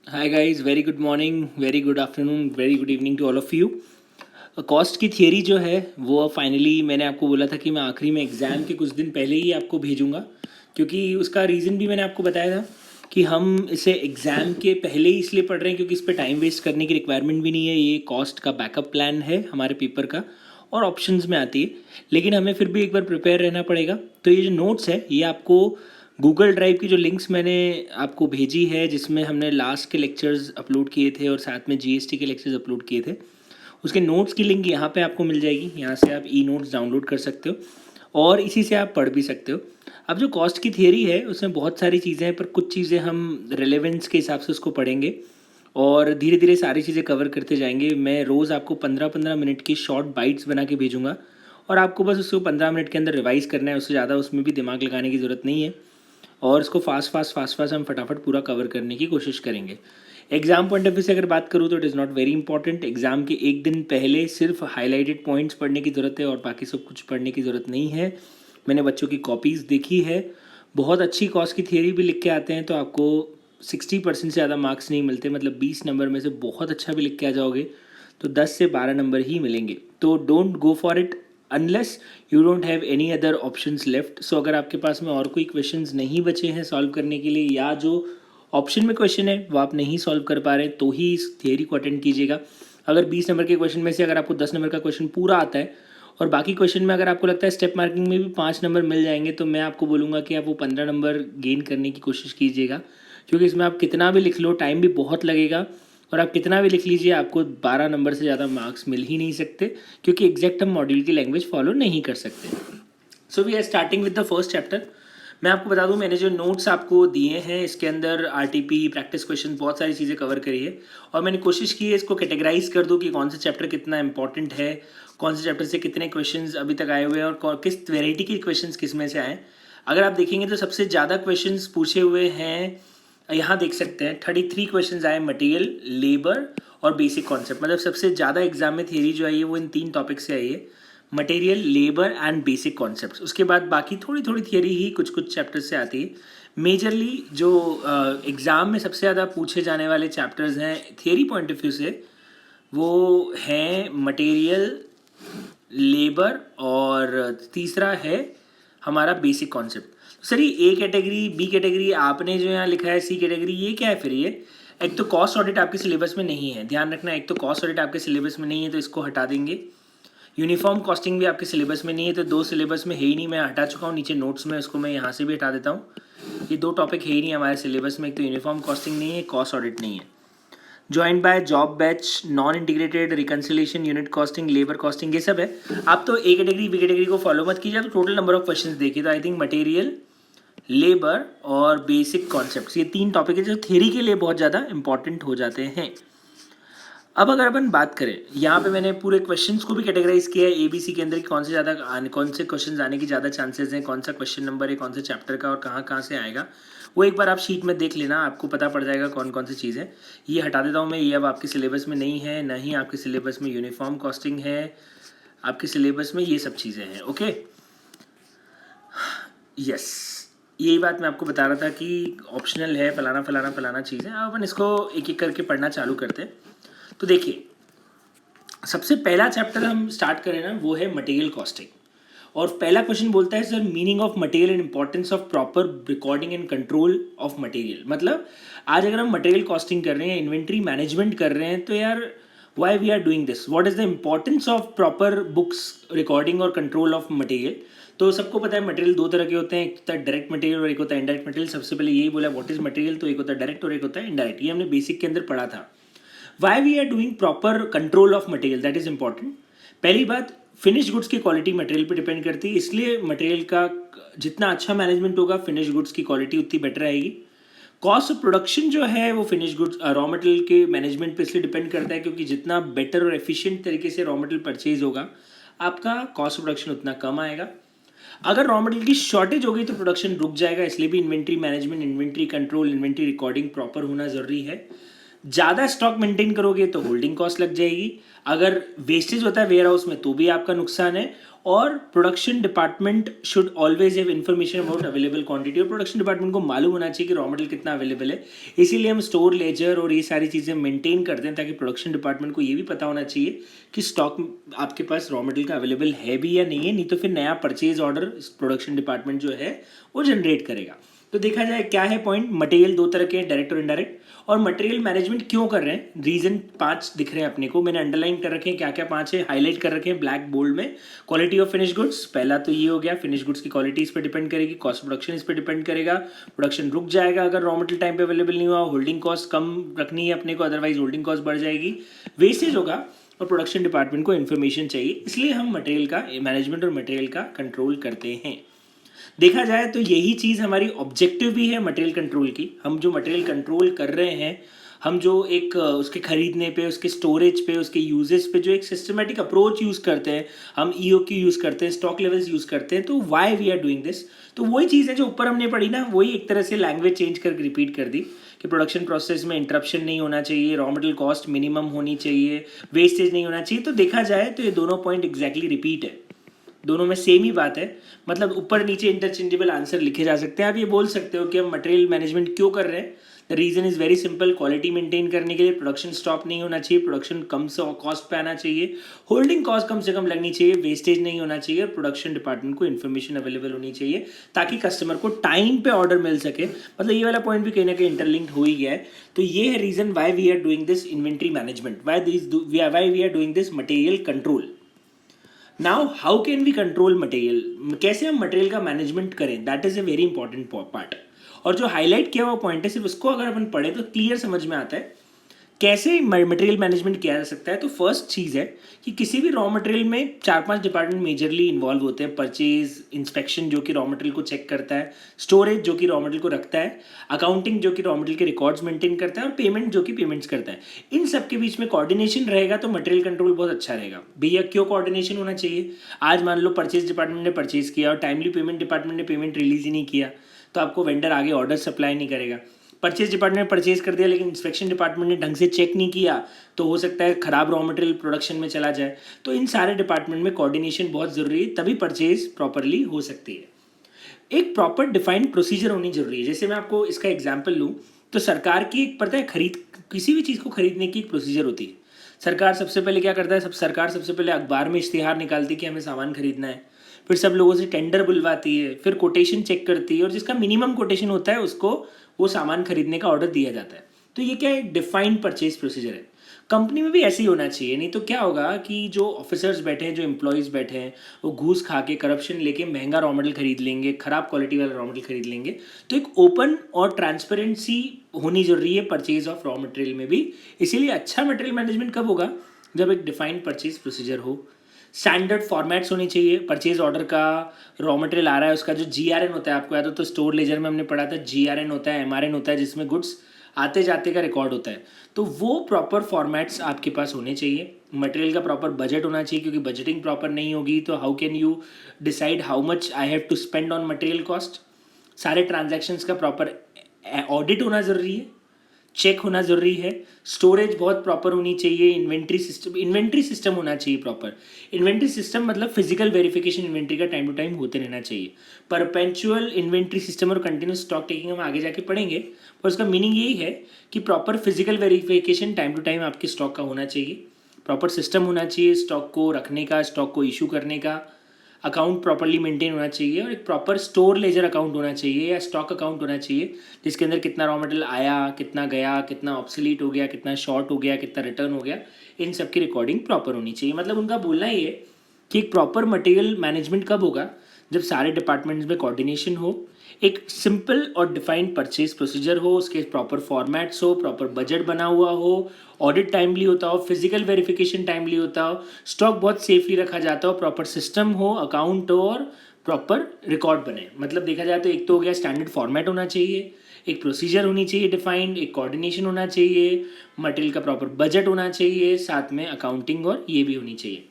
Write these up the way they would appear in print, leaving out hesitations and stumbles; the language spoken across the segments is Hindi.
Hi guys, very good morning, very good afternoon, very good evening to all of you. Cost की थियरी जो है वो फाइनली मैंने आपको बोला था कि मैं आखिरी में एग्ज़ाम के कुछ दिन पहले ही आपको भेजूंगा, क्योंकि उसका रीज़न भी मैंने आपको बताया था कि हम इसे एग्ज़ाम के पहले ही इसलिए पढ़ रहे हैं क्योंकि इस पर टाइम वेस्ट करने की रिक्वायरमेंट भी नहीं है। ये कॉस्ट का बैकअप प्लान है हमारे पेपर का और ऑप्शंस में आती है, लेकिन हमें फिर भी एक बार प्रिपेयर रहना पड़ेगा। तो ये जो नोट्स है ये आपको गूगल ड्राइव की जो लिंक्स मैंने आपको भेजी है, जिसमें हमने लास्ट के लेक्चर्स अपलोड किए थे और साथ में जीएसटी के लेक्चर्स अपलोड किए थे, उसके नोट्स की लिंक यहाँ पे आपको मिल जाएगी। यहाँ से आप ई नोट्स डाउनलोड कर सकते हो और इसी से आप पढ़ भी सकते हो। अब जो कॉस्ट की थियरी है उसमें बहुत सारी चीज़ें हैं, पर कुछ चीज़ें हम रेलेवेंस के हिसाब से उसको पढ़ेंगे और धीरे धीरे सारी चीज़ें कवर करते जाएंगे। मैं रोज़ आपको 15-15 मिनट की शॉर्ट बाइट्स बना के भेजूंगा और आपको बस उसको 15 मिनट के अंदर रिवाइज़ करना है। उससे ज़्यादा उसमें भी दिमाग लगाने की ज़रूरत नहीं है और इसको फास्ट फास्ट फास्ट फास्ट हम फटाफट पूरा कवर करने की कोशिश करेंगे। एग्ज़ाम पॉइंट ऑफ व्यू से अगर बात करूँ तो it is not very important. Exam के एक दिन पहले सिर्फ हाईलाइटेड पॉइंट्स पढ़ने की ज़रूरत है और बाकी सब कुछ पढ़ने की ज़रूरत नहीं है। मैंने बच्चों की कॉपीज़ देखी है, बहुत अच्छी कॉस्ट की थियरी भी लिख के आते हैं, तो आपको 60% से ज़्यादा मार्क्स नहीं मिलते। मतलब 20 नंबर में से बहुत अच्छा भी लिख के आ जाओगे तो 10 से 12 नंबर ही मिलेंगे। तो don't go for it unless you don't have any other options left. So अगर आपके पास में और कोई क्वेश्चंस नहीं बचे हैं सॉल्व करने के लिए, या जो ऑप्शन में क्वेश्चन है वो आप नहीं सॉल्व कर पा रहे, तो ही इस थियरी को अटेंड कीजिएगा। अगर 20 नंबर के क्वेश्चन में से अगर आपको 10 नंबर का क्वेश्चन पूरा आता है और बाकी क्वेश्चन में अगर आपको लगता है स्टेप मार्किंग में भी 5 नंबर मिल जाएंगे, तो मैं आपको बोलूँगा कि आप वो 15 नंबर गेन करने की कोशिश कीजिएगा, क्योंकि इसमें आप कितना भी लिख लो टाइम भी बहुत लगेगा और आप कितना भी लिख लीजिए आपको 12 नंबर से ज़्यादा मार्क्स मिल ही नहीं सकते, क्योंकि एग्जैक्ट हम मॉड्यूल की लैंग्वेज फॉलो नहीं कर सकते। So we are starting with the first chapter. मैं आपको बता दूं, मैंने जो नोट्स आपको दिए हैं इसके अंदर आरटीपी, प्रैक्टिस क्वेश्चन, बहुत सारी चीज़ें कवर करी है और मैंने कोशिश की है इसको कैटेगराइज कर दूं कि कौन सा चैप्टर कितना इंपॉर्टेंट है, कौन से चैप्टर से कितने क्वेश्चंस अभी तक आए हुए हैं और किस वेराइटी के क्वेश्चंस किस में से आए। अगर आप देखेंगे तो सबसे ज़्यादा क्वेश्चंस पूछे हुए हैं, यहाँ देख सकते हैं 33 क्वेश्चंस आए मटेरियल, लेबर और बेसिक कॉन्सेप्ट। मतलब सबसे ज़्यादा एग्जाम में थियरी जो आई है वो इन 3 टॉपिक से आई है, material, labour and basic concepts. उसके बाद बाकी थोड़ी थोड़ी थियरी ही कुछ कुछ चैप्टर्स से आती है। मेजरली जो एग्ज़ाम में सबसे ज़्यादा पूछे जाने वाले चैप्टर्स हैं थियरी पॉइंट ऑफ व्यू से, वो हैं मटेरियल, लेबर और तीसरा है हमारा बेसिक कॉन्सेप्ट। सर ये ए कैटेगरी, बी कैटेगरी आपने जो यहाँ लिखा है सी कैटेगरी, ये क्या है फिर? ये एक तो कॉस्ट ऑडिट आपके सिलेबस में नहीं है, ध्यान रखना। एक तो कॉस्ट ऑडिट आपके सिलेबस में नहीं है तो इसको हटा देंगे। यूनिफॉर्म कॉस्टिंग भी आपके सिलेबस में नहीं है, तो 2 सिलेबस में है ही नहीं, मैं हटा चुका हूँ नीचे नोट्स में, उसको मैं यहाँ से भी हटा देता हूँ। ये 2 टॉपिक है ही नहीं हमारे सिलेबस में, एक तो यूनिफॉर्म कॉस्टिंग नहीं है, कॉस्ट ऑडिट नहीं है। Joint by job batch, non integrated, reconciliation, unit costing, labour costing, ये सब है। आप तो ए कैटेगरी बी कैटेगरी को फॉलो मत कीजिए, तो टोटल नंबर ऑफ क्वेश्चन देखिए तो आई थिंक मटेरियल, लेबर और बेसिक कॉन्सेप्ट्स, ये 3 टॉपिक है जो थ्योरी के लिए बहुत ज़्यादा इंपॉर्टेंट हो जाते हैं। अब अगर अपन बात करें, यहाँ पे मैंने पूरे क्वेश्चंस को भी कैटेगराइज किया है एबीसी के अंदर कि कौन से क्वेश्चंस आने की ज़्यादा चांसेस हैं, कौन सा क्वेश्चन नंबर है, कौन से चैप्टर का और कहाँ कहाँ से आएगा। वो एक बार आप शीट में देख लेना, आपको पता पड़ जाएगा कौन कौन सी चीज़ें। ये हटा देता हूँ मैं, ये अब आपके सिलेबस में नहीं है, ना ही आपके सिलेबस में यूनिफॉर्म कॉस्टिंग है, आपके सिलेबस में ये सब चीज़ें हैं। ओके, यस, यही बात मैं आपको बता रहा था कि ऑप्शनल है, फलाना फलाना फलाना चीज़ें। अब अपन इसको एक एक करके पढ़ना चालू करते हैं। तो देखिए, सबसे पहला चैप्टर हम स्टार्ट करें ना, वो है मटेरियल कॉस्टिंग। और पहला क्वेश्चन बोलता है sir, meaning of material and importance of proper recording and control of material. मतलब आज अगर हम मटेरियल कॉस्टिंग कर रहे हैं, इन्वेंट्री मैनेजमेंट कर रहे हैं, तो यार why we are doing this, what is the importance of proper books recording और कंट्रोल ऑफ मटेरियल। तो सबको पता है मटेरियल 2 तरह के होते हैं, एक होता है डायरेक्ट मटेरियल और एक होता है इनडायरेक्ट मटेरियल। सबसे पहले यही बोला व्हाट इज मटेरियल, तो एक होता है डायरेक्ट और एक होता है इनडायरेक्ट, ये हमने बेसिक के अंदर पढ़ा था। Why we are doing proper control of material, that is important. पहली बात, फिनिश गुड्स की क्वालिटी मटेरियल पे डिपेंड करती है, इसलिए मटेरियल का जितना अच्छा मैनेजमेंट होगा फिनिश गुड्स की क्वालिटी उतनी बेटर आएगी। कॉस्ट ऑफ प्रोडक्शन जो है वो फिनिश गुड्स रॉ मटेरियल के मैनेजमेंट पे इसलिए डिपेंड करता है, क्योंकि जितना बेटर और एफिशिएंट तरीके से रॉ मटेरियल परचेज होगा आपका कॉस्ट ऑफ प्रोडक्शन उतना कम आएगा। अगर रॉ मटेरियल की शॉर्टेज हो गई तो प्रोडक्शन रुक जाएगा, इसलिए भी inventory management, inventory control, inventory recording proper होना ज़रूरी है। ज़्यादा स्टॉक मेंटेन करोगे तो होल्डिंग कॉस्ट लग जाएगी, अगर वेस्टेज होता है वेयर हाउस में तो भी आपका नुकसान है। और production department should always have information about available quantity, और प्रोडक्शन डिपार्टमेंट को मालूम होना चाहिए कि रॉ मटेरियल कितना अवेलेबल है। इसीलिए हम स्टोर लेजर और ये सारी चीज़ें मेंटेन करते हैं, ताकि प्रोडक्शन डिपार्टमेंट को ये भी पता होना चाहिए कि स्टॉक आपके पास रॉ मटेरियल का अवेलेबल है भी या नहीं है, नहीं तो फिर नया परचेज ऑर्डर प्रोडक्शन डिपार्टमेंट जो है वो जनरेट करेगा। तो देखा जाए क्या है पॉइंट, मटेरियल दो तरह के हैं, डायरेक्ट और इनडायरेक्ट। और मटेरियल मैनेजमेंट क्यों कर रहे हैं, रीजन 5 दिख रहे हैं अपने को, मैंने अंडरलाइन कर रखे हैं क्या क्या 5 है, हाईलाइट कर रखे हैं ब्लैक बोल्ड में। क्वालिटी ऑफ फिनिश गुड्स, पहला तो ये हो गया, फिनिश गुड्स की क्वालिटी इस पर डिपेंड करेगी, कॉस्ट प्रोडक्शन इस पर डिपेंड करेगा, प्रोडक्शन रुक जाएगा अगर रॉ मटेरियल टाइम पे अवेलेबल नहीं हुआ, होल्डिंग कॉस्ट कम रखनी है अपने को, अदरवाइज होल्डिंग कॉस्ट बढ़ जाएगी, वेस्टेज होगा, और प्रोडक्शन डिपार्टमेंट को इन्फॉर्मेशन चाहिए, इसलिए हम मटेरियल का मैनेजमेंट और मटेरियल का कंट्रोल करते हैं। देखा जाए तो यही चीज़ हमारी ऑब्जेक्टिव भी है मटेरियल कंट्रोल की। हम जो मटेरियल कंट्रोल कर रहे हैं, हम जो एक उसके खरीदने पे, उसके स्टोरेज पे, उसके यूजेस पे जो एक सिस्टमेटिक अप्रोच यूज़ करते हैं, हम ईओक्यू यूज़ करते हैं, स्टॉक लेवल्स यूज़ करते हैं, तो why we are doing this. तो वही चीज़ है जो ऊपर हमने पढ़ी ना, वही एक तरह से लैंग्वेज चेंज करके रिपीट कर दी कि प्रोडक्शन प्रोसेस में इंटरप्शन नहीं होना चाहिए, रॉ मटेरियल कॉस्ट मिनिमम होनी चाहिए, वेस्टेज नहीं होना चाहिए। तो देखा जाए तो ये दोनों पॉइंट एग्जैक्टली रिपीट है, दोनों में सेम ही बात है, मतलब ऊपर नीचे इंटरचेंजेबल आंसर लिखे जा सकते हैं। आप ये बोल सकते हो कि हम मटेरियल मैनेजमेंट क्यों कर रहे हैं, the reason is very simple, quality maintain करने के लिए, प्रोडक्शन स्टॉप नहीं होना चाहिए, प्रोडक्शन कम से कॉस्ट पे आना चाहिए, होल्डिंग कॉस्ट कम से कम लगनी चाहिए, वेस्टेज नहीं होना चाहिए, और प्रोडक्शन डिपार्टमेंट को इन्फॉर्मेशन अवेलेबल होनी चाहिए ताकि कस्टमर को टाइम पे ऑर्डर मिल सके। मतलब ये वाला पॉइंट भी कहीं ना कहीं इंटरलिंक्ड हो ही गया है। तो ये है reason why we are doing this inventory management, why we are doing this material control. Now how can we control material, कैसे हम मटेरियल का मैनेजमेंट करें, that is a very important part. और जो हाईलाइट किया हुआ पॉइंट है, सिर्फ उसको अगर अपन पढ़े तो क्लियर समझ में आता है कैसे मटेरियल मैनेजमेंट किया जा सकता है। तो फर्स्ट चीज़ है कि किसी भी रॉ मटेरियल में 4-5 डिपार्टमेंट मेजरली इन्वॉल्व होते हैं, परचेज, इंस्पेक्शन जो कि रॉ मटेरियल को चेक करता है, स्टोरेज जो कि रॉ मटेरियल को रखता है, अकाउंटिंग जो कि रॉ मटेरियल के रिकॉर्ड्स मेंटेन करता है, और पेमेंट जो कि पेमेंट्स करता है। इन सब के बीच में कोऑर्डिनेशन रहेगा तो मटेरियल कंट्रोल बहुत अच्छा रहेगा। भैया क्यों कोऑर्डिनेशन होना चाहिए, आज मान लो परचेज डिपार्टमेंट ने परचेज किया और टाइमली पेमेंट डिपार्टमेंट ने पेमेंट रिलीज ही नहीं किया, तो आपको वेंडर आगे ऑर्डर सप्लाई नहीं करेगा। परचेज डिपार्टमेंट ने परचेज कर दिया लेकिन इंस्पेक्शन डिपार्टमेंट ने ढंग से चेक नहीं किया, तो हो सकता है खराब रॉ मटेरियल प्रोडक्शन में चला जाए। तो इन सारे डिपार्टमेंट में कोऑर्डिनेशन बहुत ज़रूरी है, तभी परचेज प्रॉपरली हो सकती है। एक प्रॉपर डिफाइंड प्रोसीजर होनी जरूरी है। जैसे मैं आपको इसका एग्जाम्पल लूँ तो सरकार की एक पता है, किसी भी चीज़ को खरीदने की एक प्रोसीजर होती है। सरकार सबसे पहले क्या करता है, सरकार सबसे पहले अखबार में इश्तिहार निकालती है कि हमें सामान खरीदना है, फिर सब लोगों से टेंडर बुलवाती है, फिर कोटेशन चेक करती है, और जिसका मिनिमम कोटेशन होता है उसको वो सामान खरीदने का ऑर्डर दिया जाता है। तो ये क्या है, डिफाइंड परचेज प्रोसीजर है। कंपनी में भी ऐसे ही होना चाहिए, नहीं तो क्या होगा कि जो ऑफिसर्स बैठे हैं, जो एम्प्लॉयज़ बैठे हैं, वो घूस खा के, करप्शन लेके महंगा रॉ मटेरियल खरीद लेंगे, खराब क्वालिटी वाला रॉ मटेरियल खरीद लेंगे। तो एक ओपन और ट्रांसपेरेंसी होनी जरूरी है परचेज ऑफ रॉ मटेरियल में भी। इसीलिए अच्छा मटेरियल मैनेजमेंट कब होगा, जब एक डिफाइंड परचेज प्रोसीजर हो, स्टैंडर्ड फॉर्मेट्स होने चाहिए। परचेज ऑर्डर का, रॉ मटेरियल आ रहा है उसका जो GRN होता है, आपको याद हो तो स्टोर लेजर में हमने पढ़ा था, GRN होता है, MRN होता है, जिसमें गुड्स आते जाते का रिकॉर्ड होता है। तो वो प्रॉपर फॉर्मेट्स आपके पास होने चाहिए। मटेरियल का प्रॉपर बजट होना चाहिए, क्योंकि बजटिंग प्रॉपर नहीं होगी तो how can you decide how much I have to spend on material cost. सारे ट्रांजैक्शंस का प्रॉपर ऑडिट होना ज़रूरी है, चेक होना ज़रूरी है। स्टोरेज बहुत प्रॉपर होनी चाहिए। इन्वेंट्री सिस्टम होना चाहिए प्रॉपर। इन्वेंट्री सिस्टम मतलब फिजिकल वेरिफिकेशन इन्वेंट्री का टाइम टू टाइम होते रहना चाहिए। परपेंचुअल इन्वेंट्री सिस्टम और कंटिन्यूस स्टॉक टेकिंग हम आगे जाके पढ़ेंगे, पर उसका मीनिंग यही है कि proper physical verification time to time आपके स्टॉक का होना चाहिए, प्रॉपर सिस्टम होना चाहिए स्टॉक को रखने का, स्टॉक को इशू करने का, अकाउंट प्रॉपर्ली मेंटेन होना चाहिए, और एक प्रॉपर स्टोर लेजर अकाउंट होना चाहिए या स्टॉक अकाउंट होना चाहिए, जिसके अंदर कितना रॉ मटेरियल आया, कितना गया, कितना ऑब्सोलीट हो गया, कितना शॉर्ट हो गया, कितना रिटर्न हो गया, इन सब की रिकॉर्डिंग प्रॉपर होनी चाहिए। मतलब उनका बोलना ये है कि एक प्रॉपर मटेरियल मैनेजमेंट कब होगा, जब सारे डिपार्टमेंट्स में कोऑर्डिनेशन हो, एक सिंपल और डिफाइंड परचेज प्रोसीजर हो, उसके प्रॉपर फॉर्मेट्स हो, प्रॉपर बजट बना हुआ हो, ऑडिट टाइमली होता हो, फिजिकल वेरिफिकेशन टाइमली होता हो, स्टॉक बहुत सेफली रखा जाता हो, प्रॉपर सिस्टम हो, अकाउंट हो, और प्रॉपर रिकॉर्ड बने। मतलब देखा जाए तो एक तो हो गया स्टैंडर्ड फॉर्मेट होना चाहिए, एक प्रोसीजर होनी चाहिए डिफाइंड, एक कोऑर्डिनेशन होना चाहिए, मटेरियल का प्रॉपर बजट होना चाहिए, साथ में अकाउंटिंग और ये भी होनी चाहिए।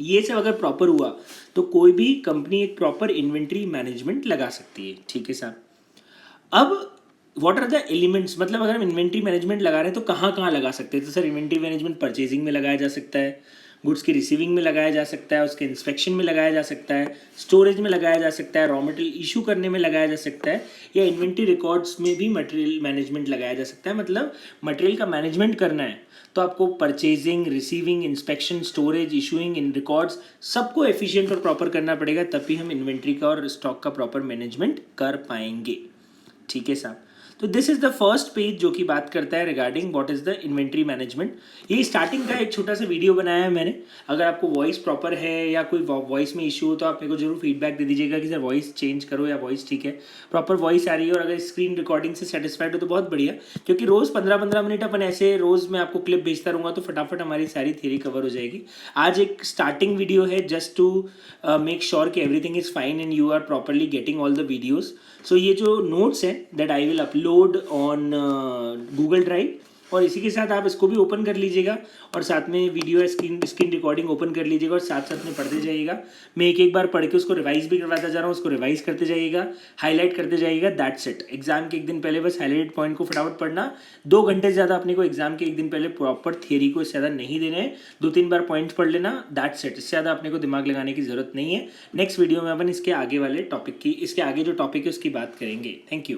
ये सब अगर प्रॉपर हुआ तो कोई भी कंपनी एक प्रॉपर इन्वेंट्री मैनेजमेंट लगा सकती है। ठीक है साहब। अब व्हाट आर द एलिमेंट्स, मतलब अगर हम इन्वेंट्री मैनेजमेंट लगा रहे हैं तो कहाँ कहाँ लगा सकते हैं। तो सर इन्वेंट्री मैनेजमेंट परचेजिंग में लगाया जा सकता है, गुड्स की रिसीविंग में लगाया जा सकता है, उसके इंस्पेक्शन में लगाया जा सकता है, स्टोरेज में लगाया जा सकता है, रॉ मटेरियल इशू करने में लगाया जा सकता है, या इन्वेंट्री रिकॉर्ड्स में भी मटेरियल मैनेजमेंट लगाया जा सकता है। मतलब मटेरियल का मैनेजमेंट करना है तो आपको purchasing, receiving, inspection, storage, issuing, in records सबको एफिशिएंट और प्रॉपर करना पड़ेगा, तभी हम इन्वेंट्री का और स्टॉक का प्रॉपर मैनेजमेंट कर पाएंगे। ठीक है साहब। तो this is the first page जो कि बात करता है regarding what is the inventory management. ये स्टार्टिंग का एक छोटा सा वीडियो बनाया है मैंने। अगर आपको वॉइस प्रॉपर है या कोई वॉइस में इशू हो तो आप मेरे को जरूर फीडबैक दे दीजिएगा कि सर वॉइस चेंज करो या वॉइस ठीक है, प्रॉपर वॉइस आ रही है। और अगर स्क्रीन रिकॉर्डिंग से सेटिस्फाइड हो तो बहुत बढ़िया, क्योंकि रोज़ 15-15 मिनट अपन ऐसे रोज़ मैं आपको क्लिप भेजता रहूँगा तो फटाफट हमारी सारी थियरी कवर हो जाएगी। आज एक स्टार्टिंग वीडियो है जस्ट टू मेक श्योर कि everything is fine and you are properly getting all the videos. So ये जो नोट्स हैं that I will upload on Google drive, और इसी के साथ आप इसको भी ओपन कर लीजिएगा और साथ में वीडियो स्क्रीन रिकॉर्डिंग ओपन कर लीजिएगा और साथ साथ में पढ़ते जाइएगा। मैं एक एक बार पढ़ के उसको रिवाइज भी करवाता जा रहा हूँ, उसको रिवाइज करते जाइएगा, हाईलाइट करते जाइएगा। That's it. एग्जाम के एक दिन पहले बस हाईलाइटेड पॉइंट को फटाफट पढ़ना। 2 घंटे से ज़्यादा अपने को एग्जाम के एक दिन पहले प्रॉपर थियरी को इससे ज़्यादा नहीं देने हैं। 2-3 बार पॉइंट्स पढ़ लेना, दैट्स इट। इससे ज़्यादा अपने को दिमाग लगाने की जरूरत नहीं है। नेक्स्ट वीडियो में अपन इसके आगे वाले टॉपिक की, इसके आगे जो टॉपिक है उसकी बात करेंगे। Thank you.